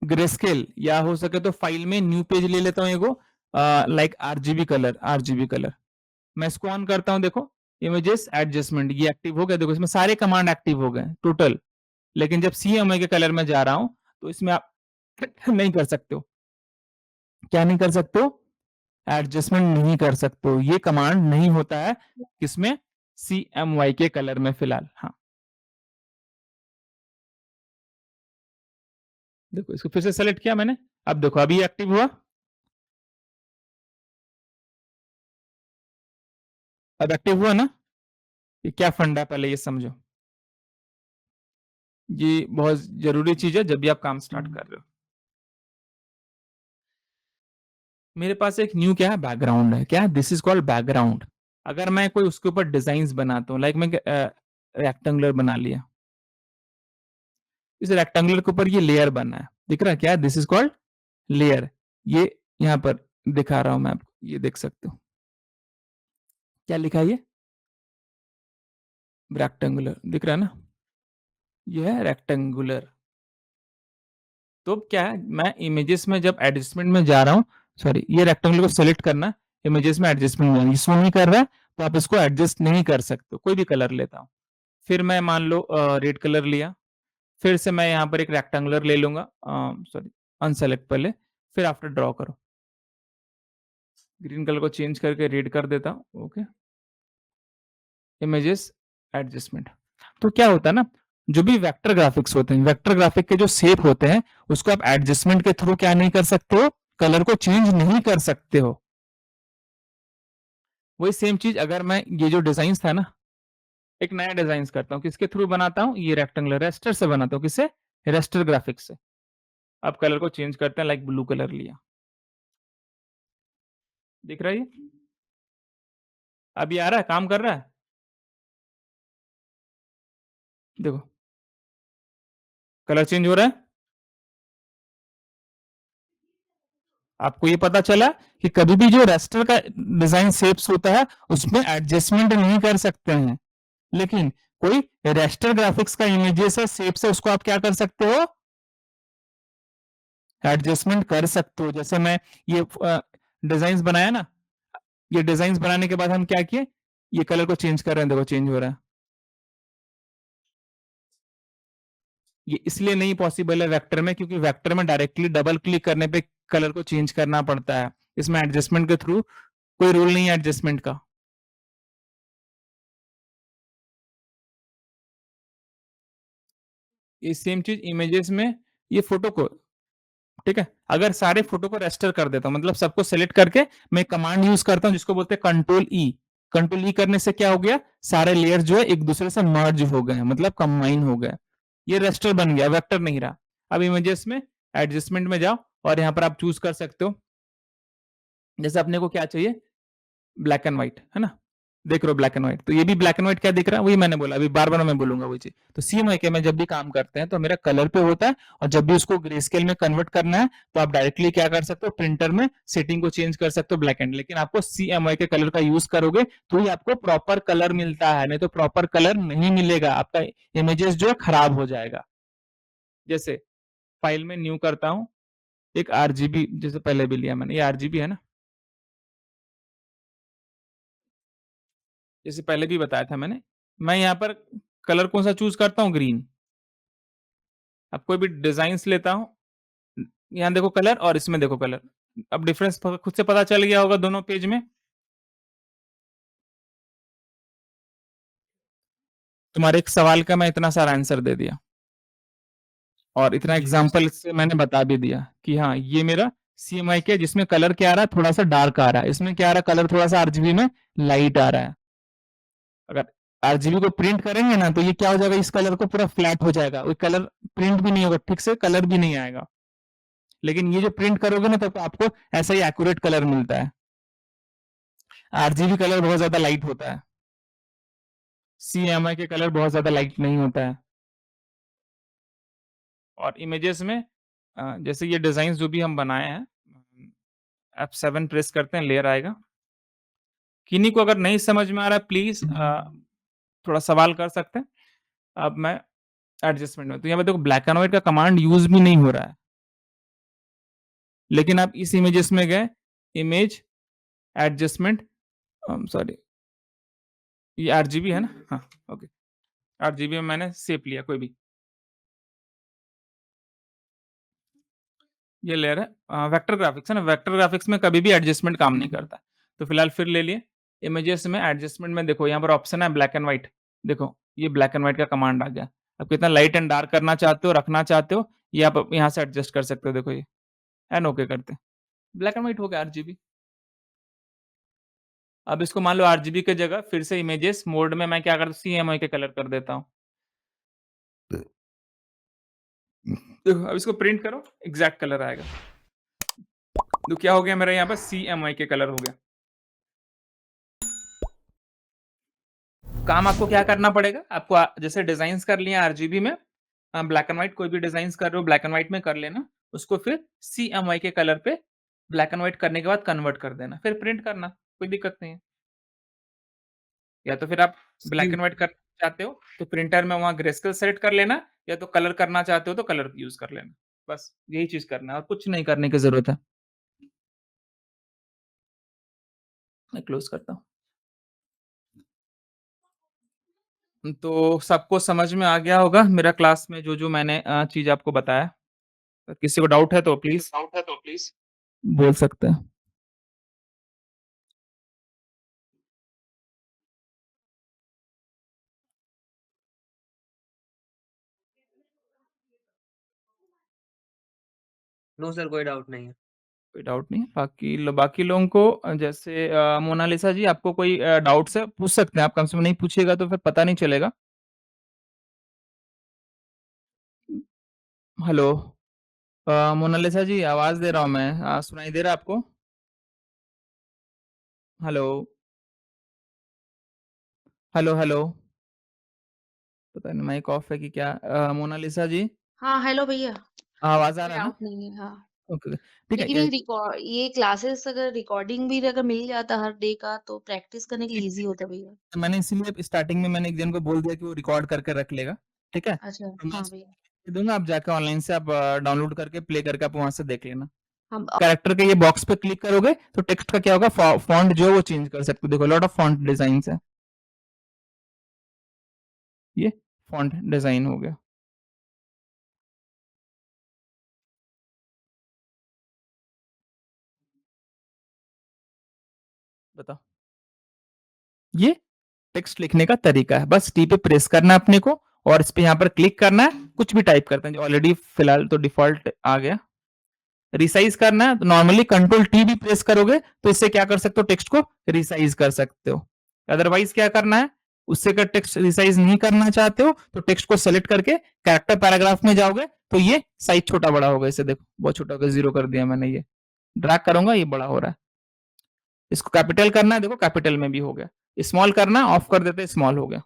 Speaker 1: ग्रेस्केल या हो सके तो फाइल में न्यू पेज ले लेता हूँ एगो, लाइक आरजीबी कलर मैं इसको ऑन करता हूँ। देखो इमेजेस एडजस्टमेंट ये एक्टिव हो गया। देखो इसमें सारे कमांड एक्टिव हो गए टोटल। लेकिन जब CMYK के कलर में जा रहा हूं तो इसमें आप नहीं कर सकते हो। क्या नहीं कर सकते हो? एडजस्टमेंट नहीं कर सकते हो। ये कमांड नहीं होता है किसमें? CMYK कलर में फिलहाल। हाँ देखो इसको फिर से सेलेक्ट किया मैंने, अब देखो अभी एक्टिव हुआ। अब एक्टिव हुआ ना? ये क्या फंडा है पहले ये समझो। ये बहुत जरूरी चीज है जब भी आप काम स्टार्ट कर रहे हो। मेरे पास एक न्यू क्या है? बैकग्राउंड है। क्या? This is called background. अगर मैं कोई उसके ऊपर डिजाइन बनाता हूँ, लाइक मैं रेक्टेंगुलर बना लिया, इस रेक्टेंगुलर के ऊपर ये लेयर बना है, दिख रहा है क्या? This is called layer. ये यहाँ पर दिखा रहा हूं मैं आपको, ये देख सकते हो क्या लिखा है? ये रेक्टेंगुलर दिख रहा है ना? ये है रेक्टेंगुलर। तो क्या है, मैं इमेजेस में जब एडजस्टमेंट में जा रहा हूँ, सॉरी ये रेक्टेंगुलर को सेलेक्ट करना, इमेजेस में एडजस्टमेंट में ये शो नहीं कर रहा है तो आप इसको एडजस्ट नहीं कर सकते। कोई भी कलर लेता हूँ, फिर मैं मान लो रेड कलर लिया, फिर से मैं यहाँ पर एक रेक्टेंगुलर ले लूंगा, सॉरी अनसेलेक्ट पहले, फिर आफ्टर ड्रॉ करो, ग्रीन कलर को चेंज करके रेड कर देता हूँ। Okay, images adjustment. तो क्या होता है ना, जो भी वेक्टर ग्राफिक्स होते हैं, वेक्टर ग्राफिक के जो शेप होते हैं उसको आप एडजस्टमेंट के थ्रू क्या नहीं कर सकते हो? कलर को चेंज नहीं कर सकते हो। वही सेम चीज अगर मैं ये जो डिजाइन था ना, एक नया डिजाइन करता हूँ, किसके थ्रू बनाता हूँ? ये रेक्टेंगुलर रेस्टर से बनाता हूँ। किससे? रेस्टर ग्राफिक्स से। अब कलर को चेंज करते हैं, लाइक ब्लू कलर लिया, दिख रहा है ये? अभी आ रहा है, काम कर रहा है? देखो कलर चेंज हो रहा है। आपको ये पता चला कि कभी भी जो रेस्टर का डिजाइन शेप्स होता है उसमें एडजस्टमेंट नहीं कर सकते हैं, लेकिन कोई रेस्टर ग्राफिक्स का इमेजेस है, शेप्स है, उसको आप क्या कर सकते हो? एडजस्टमेंट कर सकते हो। जैसे मैं ये डिजाइन बनाया ना, ये डिजाइन बनाने के बाद हम क्या किए? ये कलर को चेंज कर रहे हैं, देखो चेंज हो रहा है। ये इसलिए नहीं पॉसिबल है वेक्टर में, क्योंकि वेक्टर में डायरेक्टली डबल क्लिक करने पे कलर को चेंज करना पड़ता है। इसमें एडजस्टमेंट के थ्रू कोई रूल नहीं है एडजस्टमेंट का। ये सेम चीज इमेजेस में, ये फोटो को, ठीक है, अगर सारे फोटो को रेस्टर कर देता हूं, मतलब सबको सेलेक्ट करके मैं कमांड यूज करता हूं जिसको बोलते हैं कंट्रोल ई। कंट्रोल ई करने से क्या हो गया? सारे लेयर जो है एक दूसरे से मर्ज हो गए, मतलब कंबाइन हो गए, ये रेस्टर बन गया, वेक्टर नहीं रहा। अब इमेजेस में एडजस्टमेंट में जाओ और यहाँ पर आप चूज कर सकते हो, जैसे अपने को क्या चाहिए? ब्लैक एंड व्हाइट, है ना? देख रहे हो ब्लैक एंड व्हाइट, तो ये भी ब्लैक एंड व्हाइट क्या दिख रहा है? वही मैंने बोला, अभी बार बार मैं बोलूंगा वही चीज। तो CMYK में जब भी काम करते हैं तो मेरा कलर पे होता है, और जब भी उसको ग्रे स्केल में कन्वर्ट करना है तो आप डायरेक्टली क्या कर सकते हो? प्रिंटर में सेटिंग को चेंज कर सकते हो ब्लैक एंड। लेकिन आपको CMYK कलर का यूज करोगे तो ही आपको प्रॉपर कलर मिलता है, नहीं तो प्रॉपर कलर नहीं मिलेगा, आपका इमेजेस जो है खराब हो जाएगा। जैसे फाइल में न्यू करता हूं, एक RGB, जैसे पहले भी लिया मैंने, ये RGB है ना, जैसे पहले भी बताया था मैंने। मैं यहाँ पर कलर कौन सा चूज करता हूँ? ग्रीन। अब कोई भी डिजाइन लेता हूँ, यहाँ देखो कलर और इसमें देखो कलर, अब डिफरेंस खुद से पता चल गया होगा दोनों पेज में। तुम्हारे एक सवाल का मैं इतना सारा आंसर दे दिया, और इतना
Speaker 2: जी
Speaker 1: एग्जाम्पल से मैंने बता भी दिया कि हाँ ये मेरा CMYK, जिसमें कलर क्या आ रहा है? थोड़ा सा डार्क आ रहा है। इसमें क्या आ रहा है? कलर थोड़ा सा RGB में लाइट आ रहा है। अगर आरजीबी को प्रिंट करेंगे ना तो ये क्या हो जाएगा, इस कलर को पूरा फ्लैट हो जाएगा, वो कलर प्रिंट भी नहीं होगा ठीक से, कलर भी नहीं आएगा। लेकिन ये जो प्रिंट करोगे ना तो आपको ऐसा ही एक्यूरेट कलर मिलता है। आरजीबी कलर बहुत ज्यादा लाइट होता है, सीएमआई के कलर बहुत ज्यादा लाइट नहीं होता है। और इमेजेस में जैसे ये डिजाइन जो भी हम बनाए हैं, F7 प्रेस करते हैं, लेयर आएगा। किन्हीं को अगर नहीं समझ में आ रहा है प्लीज थोड़ा सवाल कर सकते हैं। अब मैं एडजस्टमेंट में, तो यहाँ पे देखो ब्लैक एंड व्हाइट का कमांड यूज भी नहीं हो रहा है, लेकिन आप इस इमेजेस में गए, इमेज एडजस्टमेंट, सॉरी ये आरजीबी है ना, हाँ ओके, आरजीबी में मैंने सेप लिया कोई भी, ये लेयर है वेक्टर ग्राफिक्स है ना, वेक्टर ग्राफिक्स में कभी भी एडजस्टमेंट काम नहीं करता। तो फिलहाल फिर ले लिए इमेजेस में, एडजस्टमेंट में देखो यहाँ पर ऑप्शन है ब्लैक एंड व्हाइट, देखो ये ब्लैक एंड व्हाइट का कमांड आ गया। अब कितना लाइट एंड डार्क करना चाहते हो, रखना चाहते हो, ये आप यहाँ से एडजस्ट कर सकते हो, देखो ये एंड ओके करते हैं, ब्लैक एंड व्हाइट हो गया आरजीबी। अब इसको मान लो आरजीबी की जगह फिर से इमेजेस मोड में मैं क्या करता हूँ, सीएमआई के कलर कर देता हूँ। देखो अब इसको प्रिंट करो, एग्जैक्ट कलर आएगा। तो क्या हो गया मेरा यहाँ पर, सीएमआई के कलर हो गया। काम आपको क्या करना पड़ेगा, आपको जैसे डिजाइन कर लिया आरजीबी में, ब्लैक एंड व्हाइट कोई भी डिजाइन कर रहे हो ब्लैक एंड व्हाइट में कर लेना, उसको फिर सीएमवाई के कलर पे ब्लैक एंड व्हाइट करने के बाद कन्वर्ट कर देना, फिर प्रिंट करना, कोई दिक्कत नहीं है। या तो फिर आप ब्लैक एंड व्हाइट करना चाहते हो तो प्रिंटर में वहां ग्रेस्केल सेलेक्ट कर लेना, या तो कलर करना चाहते हो तो कलर यूज कर लेना, बस यही चीज करना है और कुछ नहीं करने की जरूरत है। मैं क्लोज करता हूँ। तो सबको समझ में आ गया होगा मेरा क्लास में जो जो मैंने चीज आपको बताया। किसी को डाउट है तो प्लीज बोल सकते हैं।
Speaker 2: नो सर, कोई डाउट नहीं है।
Speaker 1: कोई डाउट नहीं है। बाकी लोगों को जैसे मोनालिसा जी आपको कोई डाउट्स है पूछ सकते हैं आप, कम से कम नहीं पूछिएगा तो फिर पता नहीं चलेगा। हेलो मोनालिसा जी आवाज दे रहा हूँ मैं, सुनाई दे रहा है आपको? हेलो हेलो हेलो, पता नहीं माइक ऑफ है कि क्या, मोनालिसा जी
Speaker 3: हाँ, हेलो भैया।
Speaker 1: आवाज आ
Speaker 3: कोई
Speaker 1: रहा है ना?
Speaker 3: डाउट नहीं है, हाँ।
Speaker 1: ओके ठीक है।
Speaker 3: लेकिन ये क्लासेस अगर रिकॉर्डिंग भी अगर मिल जाता हर डे का तो प्रैक्टिस करने के लिए ईज़ी होता भैया।
Speaker 1: मैंने इसीलिए स्टार्टिंग में मैंने एक जन को बोल दिया कि वो रिकॉर्ड करके रख लेगा, ठीक है?
Speaker 3: अच्छा,
Speaker 1: तो मैं
Speaker 3: हाँ
Speaker 1: उसको
Speaker 3: भैया।
Speaker 1: दे दूंगा, आप जाके ऑनलाइन से आप डाउनलोड करके प्ले करके आप वहां से देख लेना।
Speaker 3: हम
Speaker 1: कैरेक्टर के ये बॉक्स पे क्लिक करोगे तो टेक्स्ट का क्या होगा, फॉन्ट जो है वो चेंज कर सकते हो, देखो लॉट ऑफ फॉन्ट डिजाइन है, ये फॉन्ट डिजाइन हो गया। बताओ, ये टेक्स्ट लिखने का तरीका है, बस टी पे प्रेस करना है अपने को और इस पे यहाँ पर क्लिक करना है, कुछ भी टाइप करते हैं, ऑलरेडी फिलहाल तो डिफॉल्ट आ गया। रिसाइज करना है तो नॉर्मली कंट्रोल टी भी प्रेस करोगे तो इससे क्या कर सकते हो, टेक्स्ट को रिसाइज कर सकते हो। अदरवाइज क्या करना है, उससे अगर टेक्स्ट रिसाइज नहीं करना चाहते हो तो टेक्स्ट को सेलेक्ट करके कैरेक्टर पैराग्राफ में जाओगे तो ये साइज छोटा बड़ा होगा, इसे देखो बहुत छोटा होगा, 0 कर दिया मैंने, ये ड्रैग करूंगा ये बड़ा हो रहा है। इसको कैपिटल करना है, देखो कैपिटल में भी हो गया, स्मॉल करना है ऑफ कर देते स्मॉल हो गया।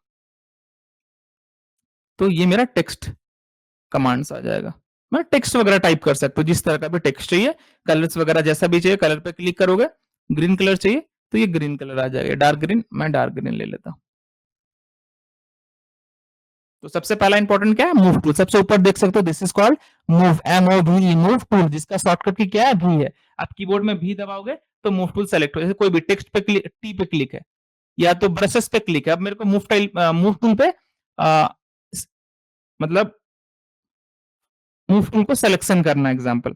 Speaker 1: तो ये मेरा टेक्स्ट कमांड्स आ जाएगा। मैं टेक्स्ट वगैरह टाइप कर सकता हूँ, जिस तरह का भी टेक्स्ट चाहिए, कलर्स वगैरह जैसा भी चाहिए, कलर पे क्लिक करोगे, ग्रीन कलर चाहिए तो ये ग्रीन कलर आ जाएगा, डार्क ग्रीन, मैं डार्क ग्रीन ले लेता हूँ। तो सबसे पहला इंपॉर्टेंट क्या है, मूव टूल, सबसे ऊपर देख सकते हो this is called move, MOV, move tool, जिसका शॉर्टकट की क्या है, V है। आप कीबोर्ड में V दबाओगे तो मूव टूल सेलेक्ट हो, जैसे कोई भी टेक्स्ट पे क्लिक, टी पे क्लिक है या तो ब्रशेस पे क्लिक है। अब मेरे को मूव टूल पे आ, मतलब मूव टूल को सिलेक्शन करना एग्जांपल,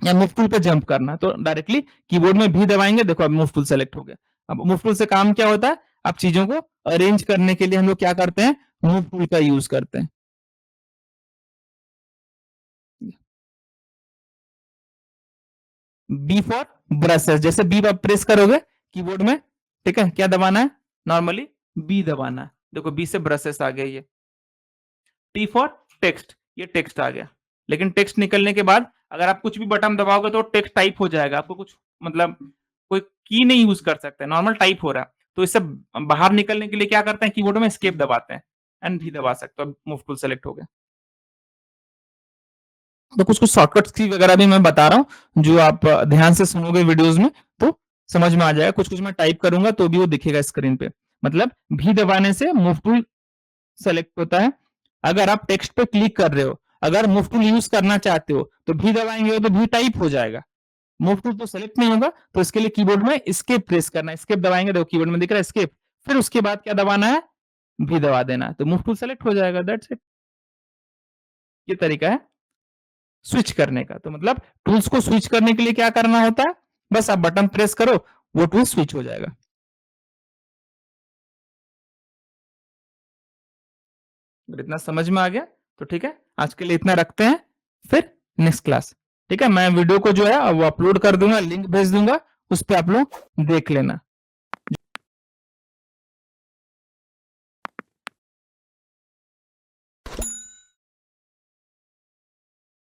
Speaker 1: या मूव टूल पे जंप करना, तो डायरेक्टली कीबोर्ड में भी दबाएंगे, देखो अब मूव टूल सेलेक्ट हो गया। अब मूव टूल से काम क्या होता है, अब चीजों को अरेंज करने के लिए हम लोग क्या करते हैं, मूव टूल का यूज करते हैं। बी फॉर ब्रशेस, जैसे बी आप प्रेस करोगे कीबोर्ड में, ठीक है, क्या दबाना है, नॉर्मली बी दबाना है। देखो बी से ब्रशेस आ गया ये। टी फॉर टेक्स्ट, ये टेक्स्ट आ गया। लेकिन टेक्स्ट निकलने के बाद अगर आप कुछ भी बटन दबाओगे तो टेक्स्ट टाइप हो जाएगा। आपको कुछ मतलब कोई की नहीं यूज कर सकते, नॉर्मल टाइप हो रहा है। तो इससे बाहर निकलने के लिए क्या करते हैं, कीबोर्ड में एस्केप दबाते हैं एंड भी दबा सकते हो। मूव टूल सेलेक्ट हो गया। तो कुछ कुछ शॉर्टकट्स की वगैरह भी मैं बता रहा हूँ, जो आप ध्यान से सुनोगे वीडियोस में तो समझ में आ जाएगा। कुछ कुछ मैं टाइप करूंगा तो भी वो दिखेगा स्क्रीन पे। मतलब भी दबाने से मूव टूल सेलेक्ट होता है। अगर आप टेक्स्ट पे क्लिक कर रहे हो, अगर मूव टूल यूज करना चाहते हो तो भी दबाएंगे तो भी टाइप हो जाएगा। मूव टूल तो सेलेक्ट नहीं होगा, तो इसके लिए कीबोर्ड में एस्केप प्रेस करना है। एस्केप दबाएंगे, देखो कीबोर्ड में दिख रहा है एस्केप। फिर उसके बाद क्या दबाना है, भी दबा देना है, तो मूव टूल सेलेक्ट हो जाएगा। That's it. ये तरीका है स्विच करने का। तो मतलब टूल्स को स्विच करने के लिए क्या करना होता है, बस आप बटन प्रेस करो, वो टूल स्विच हो जाएगा। अगर इतना समझ में आ गया तो ठीक है, आज के लिए इतना रखते हैं, फिर नेक्स्ट क्लास। ठीक है, मैं वीडियो को जो है वो अपलोड कर दूंगा, लिंक भेज दूंगा, उस पर आप लोग देख लेना।